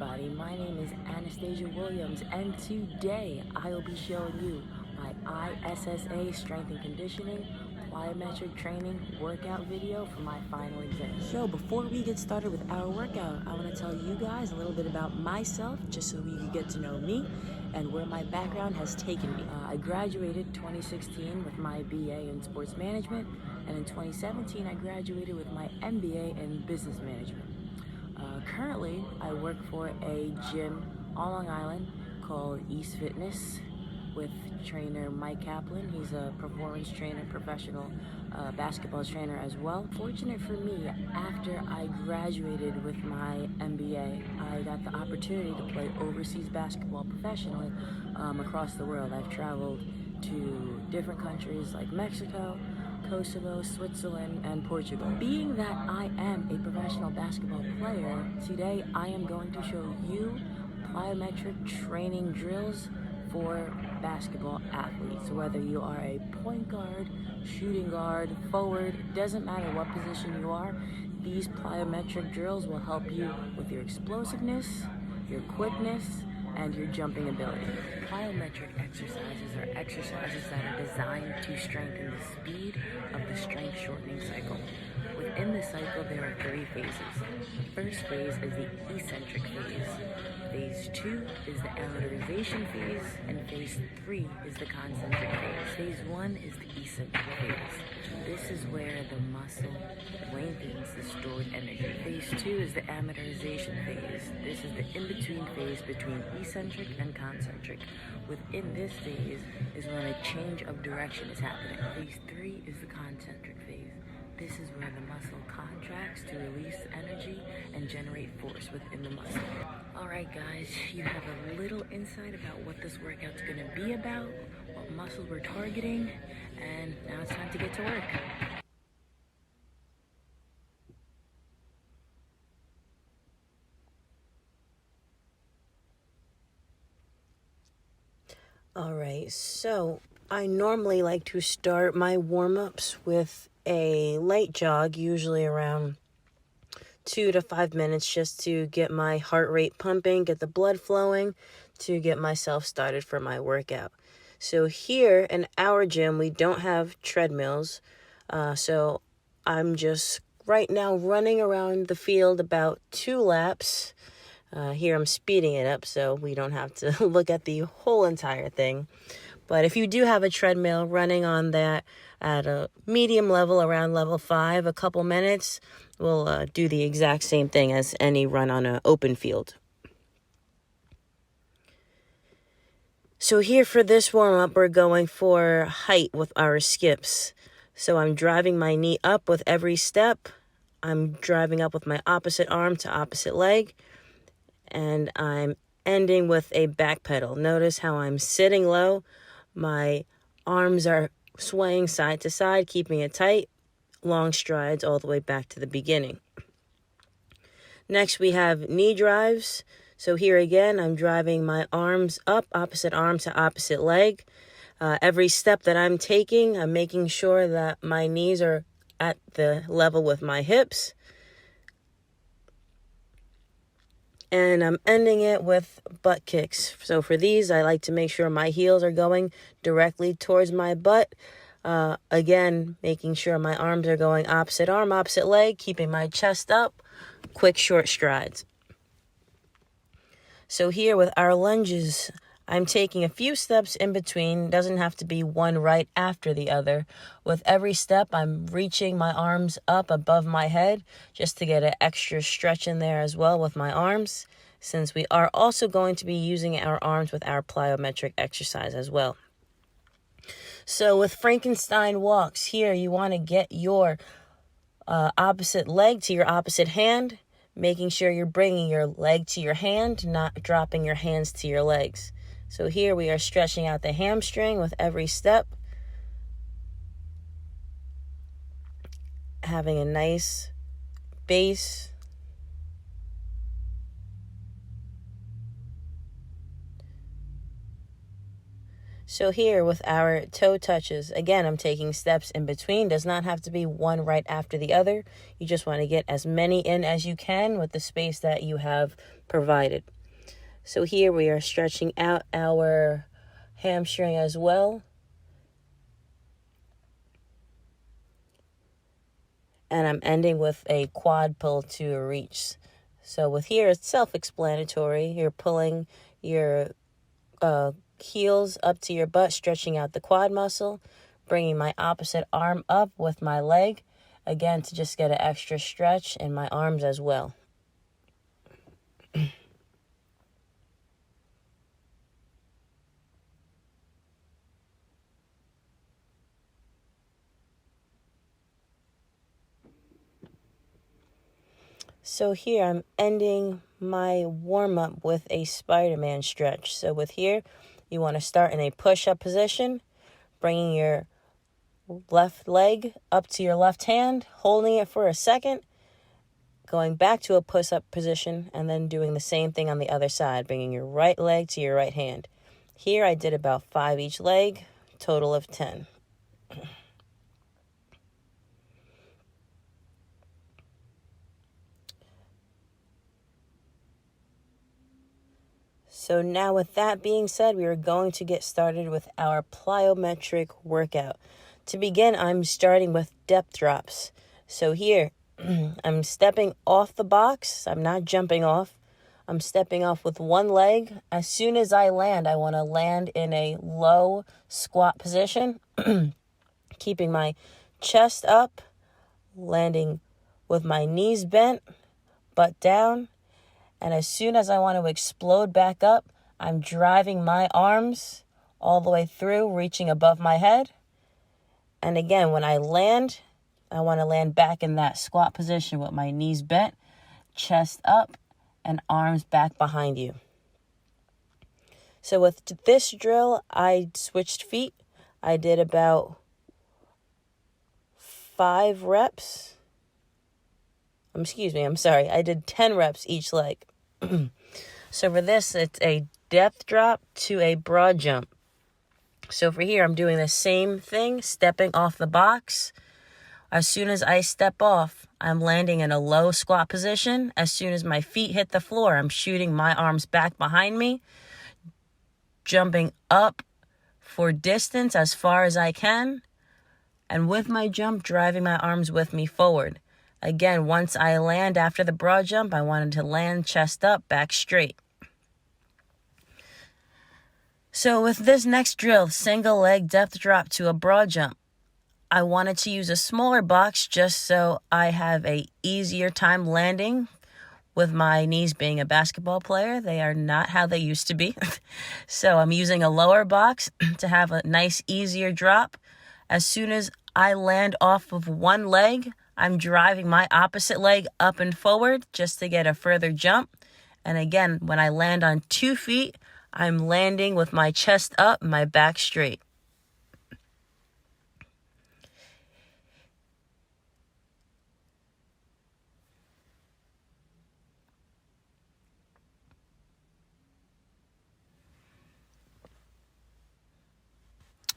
everybody, my name is Anastasia Williams, and today I will be showing you my ISSA strength and conditioning plyometric training workout video for my final exam. So before we get started with our workout, I want to tell you guys a little bit about myself, just so you can get to know me and where my background has taken me. I graduated 2016 with my BA in sports management, and in 2017 I graduated with my MBA in business management. Currently, I work for a gym on Long Island called East Fitness with trainer Mike Kaplan. He's a performance trainer, professional basketball trainer as well. Fortunate for me, after I graduated with my MBA, I got the opportunity to play overseas basketball professionally across the world. I've traveled to different countries like Mexico, Kosovo, Switzerland, and Portugal. Being that I am a professional basketball player, today I am going to show you plyometric training drills for basketball athletes. Whether you are a point guard, shooting guard, forward, doesn't matter what position you are, these plyometric drills will help you with your explosiveness, your quickness, and your jumping ability. Plyometric exercises are exercises that are designed to strengthen the speed of the strength shortening cycle. Within the cycle, there are 3 phases. The first phase is the eccentric phase. Phase 2 is the amortization phase, and phase 3 is the concentric phase. Phase 1 is the eccentric phase. This is where the muscle lengthens the stored energy. Phase 2 is the amortization phase. This is the in-between phase between eccentric and concentric. Within this phase is when a change of direction is happening. Phase 3 is the concentric phase. This is where the muscle contracts to release energy and generate force within the muscle. Alright guys, you have a little insight about what this workout's going to be about, what muscles we're targeting, and now it's time to get to work. Alright, so I normally like to start my warm-ups with a light jog, usually around 2 to 5 minutes, just to get my heart rate pumping, get the blood flowing, to get myself started for my workout. So here in our gym, we don't have treadmills, so I'm just right now running around the field about 2 laps. Here I'm speeding it up so we don't have to look at the whole entire thing. But if you do have a treadmill, running on that at a medium level, around level 5, a couple minutes, will do the exact same thing as any run on an open field. So here for this warm-up, we're going for height with our skips. So I'm driving my knee up with every step. I'm driving up with my opposite arm to opposite leg. And I'm ending with a back pedal. Notice how I'm sitting low. My arms are swaying side to side, keeping it tight. Long strides all the way back to the beginning. Next, we have knee drives. So here again, I'm driving my arms up, opposite arm to opposite leg. Every step that I'm taking, I'm making sure that my knees are at the level with my hips. And I'm ending it with butt kicks. So for these, I like to make sure my heels are going directly towards my butt. Again, making sure my arms are going opposite arm, opposite leg, keeping my chest up, quick, short strides. So here with our lunges, I'm taking a few steps in between. Doesn't have to be one right after the other. With every step, I'm reaching my arms up above my head just to get an extra stretch in there as well with my arms, since we are also going to be using our arms with our plyometric exercise as well. So with Frankenstein walks, here you want to get your opposite leg to your opposite hand, making sure you're bringing your leg to your hand, not dropping your hands to your legs. So here we are stretching out the hamstring with every step, having a nice base. So here with our toe touches, again, I'm taking steps in between. Does not have to be one right after the other. You just want to get as many in as you can with the space that you have provided. So here we are stretching out our hamstring as well. And I'm ending with a quad pull to a reach. So with here, it's self-explanatory. You're pulling your heels up to your butt, stretching out the quad muscle, bringing my opposite arm up with my leg, again, to just get an extra stretch in my arms as well. So here I'm ending my warm-up with a Spider-Man stretch. So with here, you want to start in a push-up position, bringing your left leg up to your left hand, holding it for a second, going back to a push-up position, and then doing the same thing on the other side, bringing your right leg to your right hand. Here I did about 5 each leg, total of 10. So now with that being said, we are going to get started with our plyometric workout. To begin, I'm starting with depth drops. So here, I'm stepping off the box. I'm not jumping off. I'm stepping off with one leg. As soon as I land, I want to land in a low squat position, keeping my chest up, landing with my knees bent, butt down. And as soon as I want to explode back up, I'm driving my arms all the way through, reaching above my head. And again, when I land, I want to land back in that squat position with my knees bent, chest up, and arms back behind you. So with this drill, I switched feet. I did about 5 reps. I did 10 reps each leg. So for this, it's a depth drop to a broad jump. So for here, I'm doing the same thing, stepping off the box. As soon as I step off, I'm landing in a low squat position. As soon as my feet hit the floor, I'm shooting my arms back behind me, jumping up for distance as far as I can, and with my jump, driving my arms with me forward. Again, once I land after the broad jump, I wanted to land chest up, back straight. So with this next drill, single leg depth drop to a broad jump, I wanted to use a smaller box just so I have a easier time landing. With my knees being a basketball player, they are not how they used to be. So I'm using a lower box to have a nice, easier drop. As soon as I land off of one leg, I'm driving my opposite leg up and forward just to get a further jump. And again, when I land on 2 feet, I'm landing with my chest up, my back straight.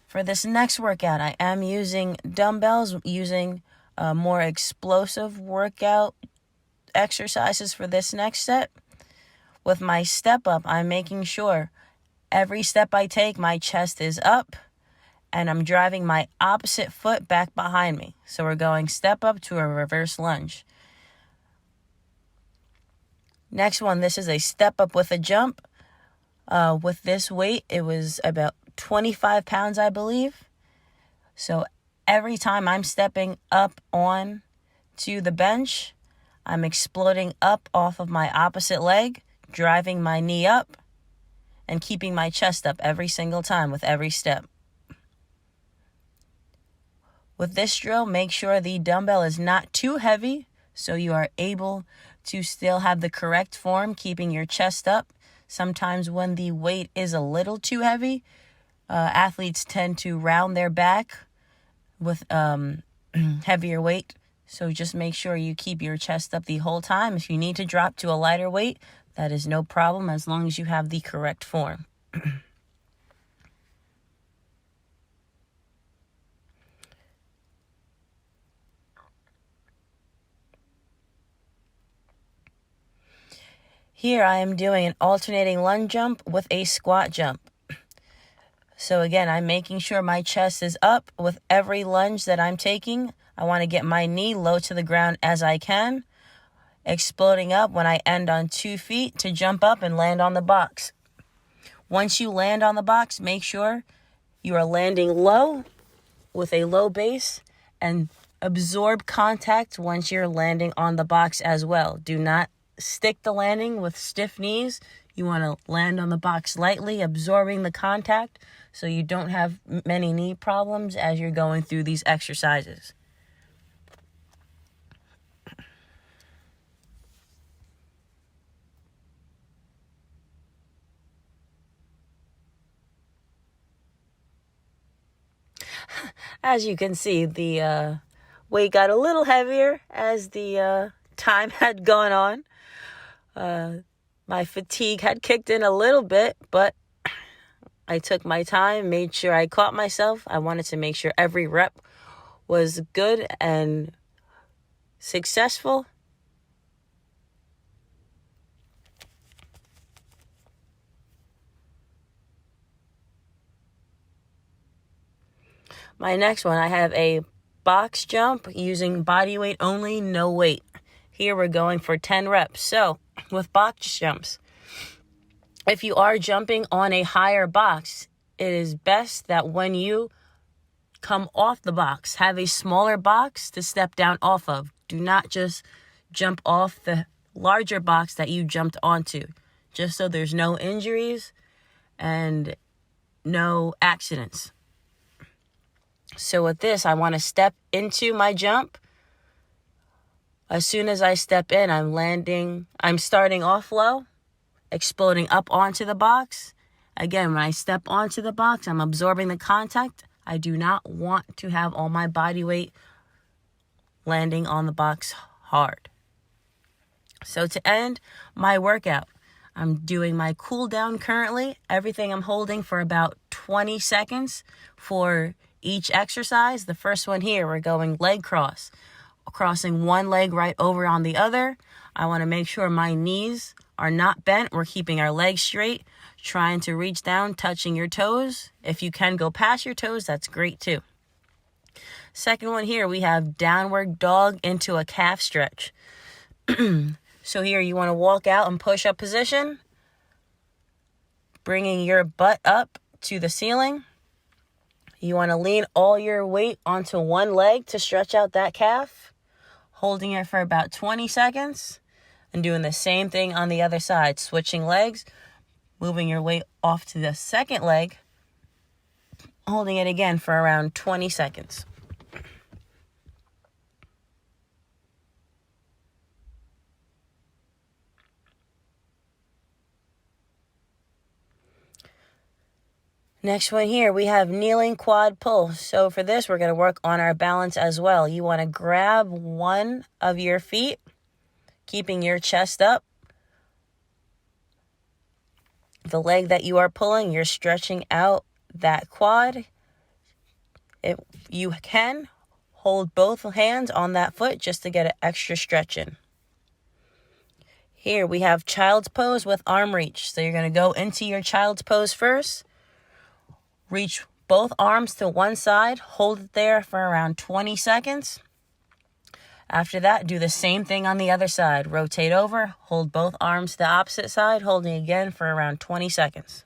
For this next workout, I am using dumbbells, using more explosive workout exercises for this next set. With my step up, I'm making sure every step I take, my chest is up, and I'm driving my opposite foot back behind me. So we're going step up to a reverse lunge. Next one, this is a step up with a jump. With this weight, it was about 25 pounds, I believe. So every time I'm stepping up on to the bench, I'm exploding up off of my opposite leg, driving my knee up, and keeping my chest up every single time with every step. With this drill, make sure the dumbbell is not too heavy so you are able to still have the correct form, keeping your chest up. Sometimes when the weight is a little too heavy, athletes tend to round their back with heavier weight. So just make sure you keep your chest up the whole time. If you need to drop to a lighter weight, that is no problem as long as you have the correct form. Here I am doing an alternating lunge jump with a squat jump. So again, I'm making sure my chest is up with every lunge that I'm taking. I want to get my knee low to the ground as I can, exploding up when I end on 2 feet to jump up and land on the box. Once you land on the box, make sure you are landing low with a low base and absorb contact once you're landing on the box as well. Do not stick the landing with stiff knees. You want to land on the box lightly, absorbing the contact so you don't have many knee problems as you're going through these exercises. As you can see, the weight got a little heavier as the time had gone on. My fatigue had kicked in a little bit, but I took my time, made sure I caught myself. I wanted to make sure every rep was good and successful. My next one, I have a box jump using body weight only, no weight. Here we're going for 10 reps. So with box jumps, if you are jumping on a higher box, it is best that when you come off the box, have a smaller box to step down off of. Do not just jump off the larger box that you jumped onto, just so there's no injuries and no accidents. So with this, I want to step into my jump. As soon as I step in, I'm starting off low, exploding up onto the box. Again, when I step onto the box, I'm absorbing the contact. I do not want to have all my body weight landing on the box hard. So to end my workout, I'm doing my cool down currently. Everything I'm holding for about 20 seconds for each exercise. The first one here, we're going leg cross, crossing one leg right over on the other. I want to make sure my knees are not bent. We're keeping our legs straight, trying to reach down, touching your toes. If you can go past your toes, that's great too. Second one here, we have downward dog into a calf stretch. So here you want to walk out and push up position, bringing your butt up to the ceiling. You want to lean all your weight onto one leg to stretch out that calf, holding it for about 20 seconds, and doing the same thing on the other side, switching legs, moving your weight off to the second leg, holding it again for around 20 seconds. Next one here, we have kneeling quad pull. So for this, we're going to work on our balance as well. You want to grab one of your feet, keeping your chest up. The leg that you are pulling, you're stretching out that quad. If you can, hold both hands on that foot just to get an extra stretch in. Here we have child's pose with arm reach. So you're going to go into your child's pose first. Reach both arms to one side, hold it there for around 20 seconds. After that, do the same thing on the other side. Rotate over, hold both arms to the opposite side, holding again for around 20 seconds.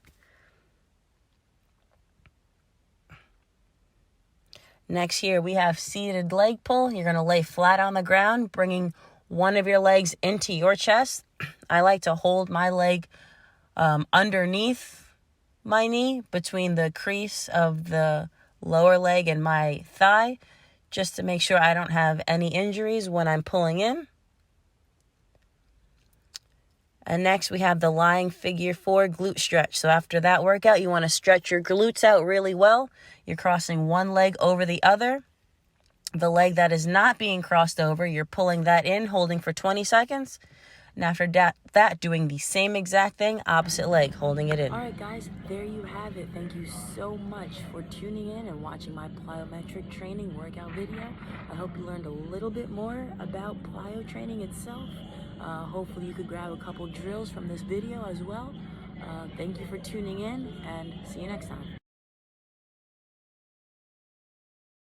Next here, we have seated leg pull. You're going to lay flat on the ground, bringing one of your legs into your chest. I like to hold my leg underneath my knee, between the crease of the lower leg and my thigh, just to make sure I don't have any injuries when I'm pulling in. And next we have the lying figure 4 glute stretch. So after that workout, you want to stretch your glutes out really well. You're crossing one leg over the other. The leg that is not being crossed over, you're pulling that in, holding for 20 seconds. And after that, doing the same exact thing, opposite leg, holding it in. All right, guys, there you have it. Thank you so much for tuning in and watching my plyometric training workout video. I hope you learned a little bit more about plyo training itself. Hopefully you could grab a couple drills from this video as well. Thank you for tuning in, and see you next time.